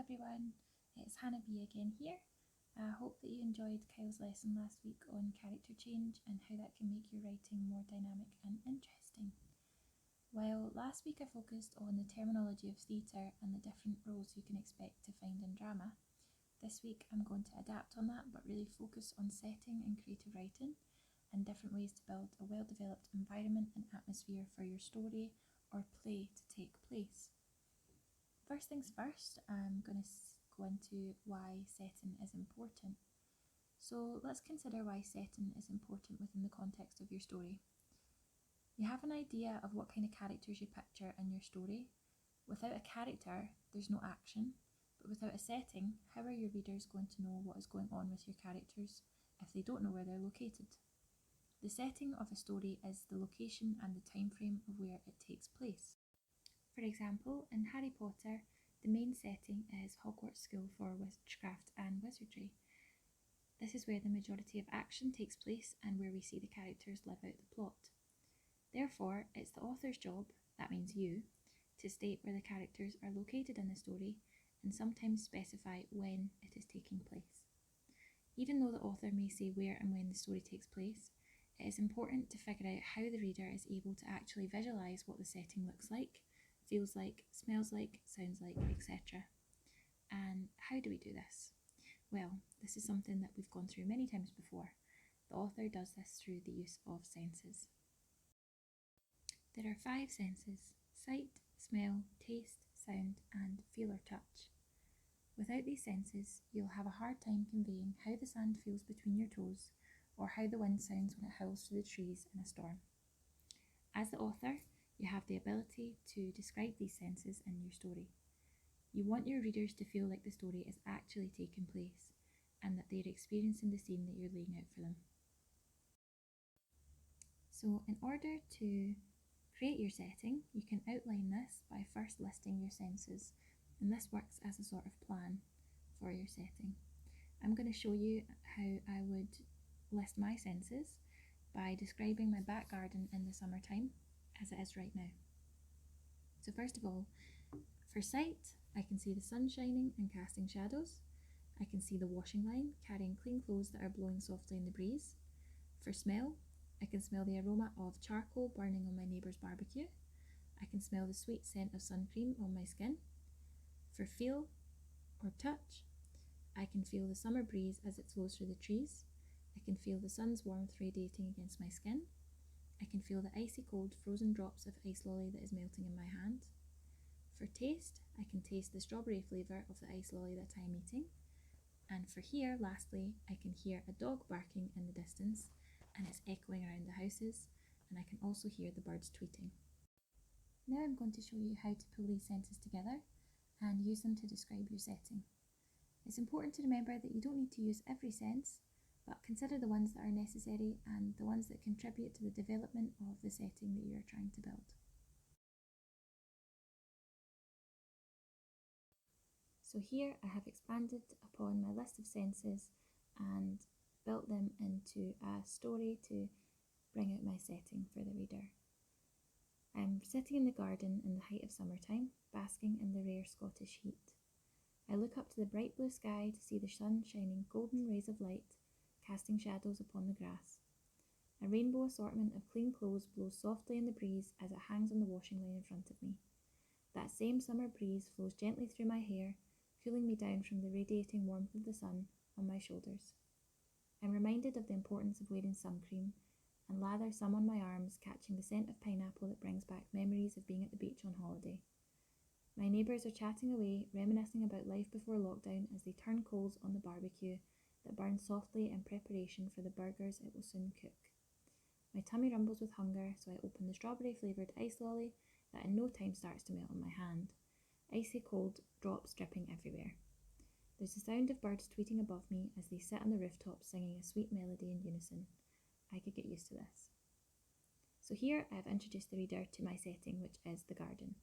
everyone, it's Hannah B again here. I hope that you enjoyed Kyle's lesson last week on character change and how that can make your writing more dynamic and interesting. While last week I focused on the terminology of theatre and the different roles you can expect to find in drama, this week I'm going to adapt on that but really focus on setting and creative writing and different ways to build a well-developed environment and atmosphere for your story or play to take place. First things first, I'm going to go into why setting is important. So let's consider why setting is important within the context of your story. You have an idea of what kind of characters you picture in your story. Without a character, there's no action, but without a setting, how are your readers going to know what is going on with your characters if they don't know where they're located? The setting of a story is the location and the time frame of where it takes place. For example, in Harry Potter, the main setting is Hogwarts School for Witchcraft and Wizardry. This is where the majority of action takes place and where we see the characters live out the plot. Therefore, it's the author's job, that means you, to state where the characters are located in the story and sometimes specify when it is taking place. Even though the author may say where and when the story takes place, it is important to figure out how the reader is able to actually visualise what the setting looks like, feels like, smells like, sounds like, etc. And how do we do this? Well, this is something that we've gone through many times before. The author does this through the use of senses. There are 5 senses: sight, smell, taste, sound, and feel or touch. Without these senses, you'll have a hard time conveying how the sand feels between your toes or how the wind sounds when it howls through the trees in a storm. As the author, you have the ability to describe these senses in your story. You want your readers to feel like the story is actually taking place and that they're experiencing the scene that you're laying out for them. So in order to create your setting, you can outline this by first listing your senses, and this works as a sort of plan for your setting. I'm going to show you how I would list my senses by describing my back garden in the summertime as it is right now. So first of all, for sight, I can see the sun shining and casting shadows. I can see the washing line carrying clean clothes that are blowing softly in the breeze. For smell, I can smell the aroma of charcoal burning on my neighbour's barbecue. I can smell the sweet scent of sun cream on my skin. For feel or touch, I can feel the summer breeze as it flows through the trees. I can feel the sun's warmth radiating against my skin. I can feel the icy cold frozen drops of ice lolly that is melting in my hand. For taste, I can taste the strawberry flavour of the ice lolly that I am eating. And for hear, lastly, I can hear a dog barking in the distance and it's echoing around the houses, and I can also hear the birds tweeting. Now I'm going to show you how to pull these senses together and use them to describe your setting. It's important to remember that you don't need to use every sense, but consider the ones that are necessary and the ones that contribute to the development of the setting that you are trying to build. So here I have expanded upon my list of senses and built them into a story to bring out my setting for the reader. I'm sitting in the garden in the height of summertime, basking in the rare Scottish heat. I look up to the bright blue sky to see the sun shining golden rays of light, casting shadows upon the grass. A rainbow assortment of clean clothes blows softly in the breeze as it hangs on the washing line in front of me. That same summer breeze flows gently through my hair, cooling me down from the radiating warmth of the sun on my shoulders. I'm reminded of the importance of wearing sun cream and lather some on my arms, catching the scent of pineapple that brings back memories of being at the beach on holiday. My neighbours are chatting away, reminiscing about life before lockdown as they turn coals on the barbecue that burns softly in preparation for the burgers it will soon cook. My tummy rumbles with hunger, so I open the strawberry flavoured ice lolly that in no time starts to melt in my hand, icy cold drops dripping everywhere. There's the sound of birds tweeting above me as they sit on the rooftop singing a sweet melody in unison. I could get used to this. So here I have introduced the reader to my setting, which is the garden.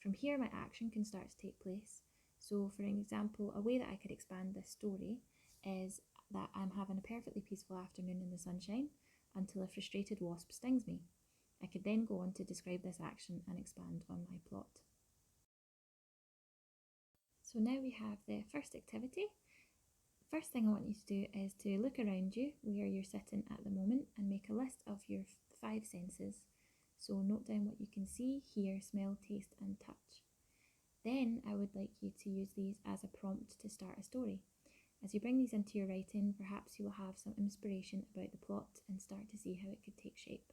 From here my action can start to take place. So for example, a way that I could expand this story is that I'm having a perfectly peaceful afternoon in the sunshine until a frustrated wasp stings me. I could then go on to describe this action and expand on my plot. So now we have the first activity. First thing I want you to do is to look around you where you're sitting at the moment and make a list of your 5 senses. So note down what you can see, hear, smell, taste and touch. Then I would like you to use these as a prompt to start a story. As you bring these into your writing, perhaps you will have some inspiration about the plot and start to see how it could take shape.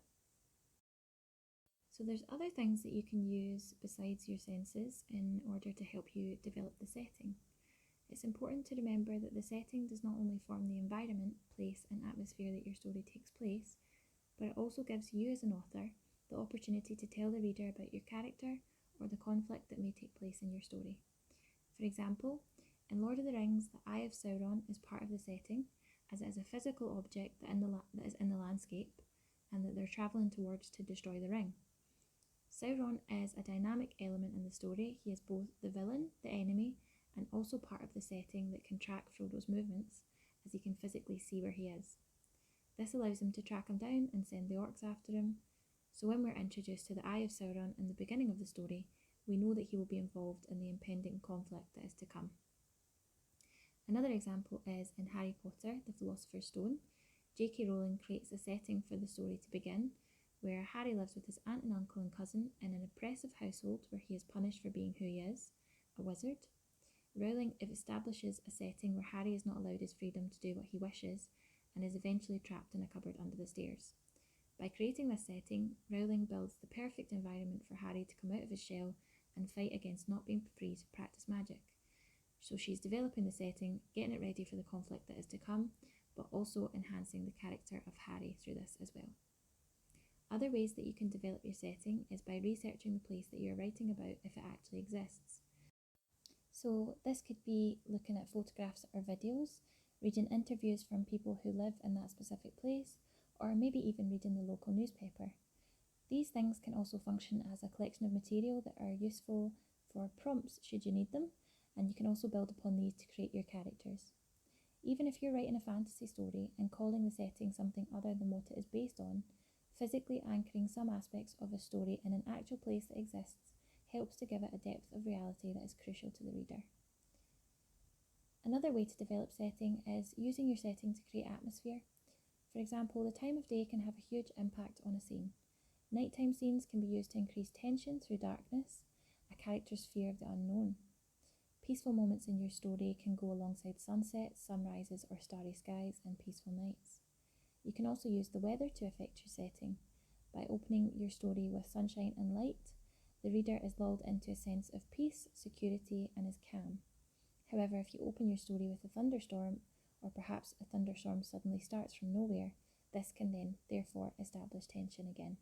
So there's other things that you can use besides your senses in order to help you develop the setting. It's important to remember that the setting does not only form the environment, place and atmosphere that your story takes place, but it also gives you as an author the opportunity to tell the reader about your character or the conflict that may take place in your story. For example, in Lord of the Rings, the Eye of Sauron is part of the setting, as it is a physical object that is in the landscape and that they're travelling towards to destroy the ring. Sauron is a dynamic element in the story. He is both the villain, the enemy, and also part of the setting that can track Frodo's movements, as he can physically see where he is. This allows him to track him down and send the orcs after him. So when we're introduced to the Eye of Sauron in the beginning of the story, we know that he will be involved in the impending conflict that is to come. Another example is in Harry Potter, the Philosopher's Stone. J.K. Rowling creates a setting for the story to begin, where Harry lives with his aunt and uncle and cousin in an oppressive household where he is punished for being who he is, a wizard. Rowling establishes a setting where Harry is not allowed his freedom to do what he wishes and is eventually trapped in a cupboard under the stairs. By creating this setting, Rowling builds the perfect environment for Harry to come out of his shell and fight against not being free to practice magic. So she's developing the setting, getting it ready for the conflict that is to come, but also enhancing the character of Harry through this as well. Other ways that you can develop your setting is by researching the place that you're writing about if it actually exists. So this could be looking at photographs or videos, reading interviews from people who live in that specific place, or maybe even reading the local newspaper. These things can also function as a collection of material that are useful for prompts should you need them, and you can also build upon these to create your characters. Even if you're writing a fantasy story and calling the setting something other than what it is based on, physically anchoring some aspects of a story in an actual place that exists helps to give it a depth of reality that is crucial to the reader. Another way to develop setting is using your setting to create atmosphere. For example, the time of day can have a huge impact on a scene. Nighttime scenes can be used to increase tension through darkness, a character's fear of the unknown. Peaceful moments in your story can go alongside sunsets, sunrises, or starry skies and peaceful nights. You can also use the weather to affect your setting. By opening your story with sunshine and light, the reader is lulled into a sense of peace, security, and is calm. However, if you open your story with a thunderstorm, or perhaps a thunderstorm suddenly starts from nowhere, this can then therefore establish tension again.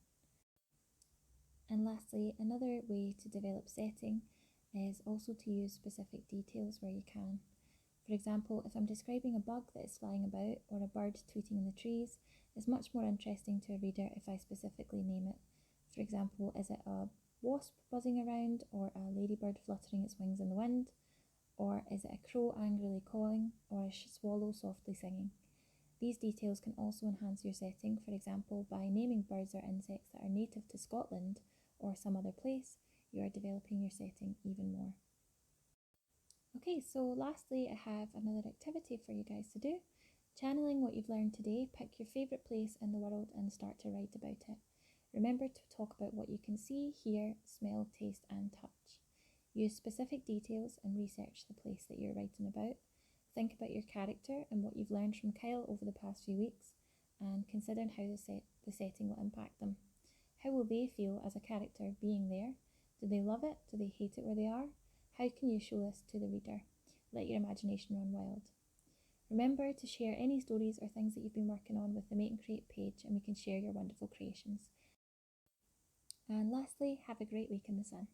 And lastly, another way to develop setting is also to use specific details where you can. For example, if I'm describing a bug that is flying about or a bird tweeting in the trees, it's much more interesting to a reader if I specifically name it. For example, is it a wasp buzzing around, or a ladybird fluttering its wings in the wind, or is it a crow angrily cawing, or a swallow softly singing? These details can also enhance your setting, for example, by naming birds or insects that are native to Scotland or some other place. You are developing your setting even more. Okay, so lastly, I have another activity for you guys to do. Channeling what you've learned today, pick your favourite place in the world and start to write about it. Remember to talk about what you can see, hear, smell, taste and touch. Use specific details and research the place that you're writing about. Think about your character and what you've learned from Kyle over the past few weeks, and consider how the setting will impact them. How will they feel as a character being there? Do they love it? Do they hate it where they are? How can you show this to the reader? Let your imagination run wild. Remember to share any stories or things that you've been working on with the Make and Create page, and we can share your wonderful creations. And lastly, have a great week in the sun.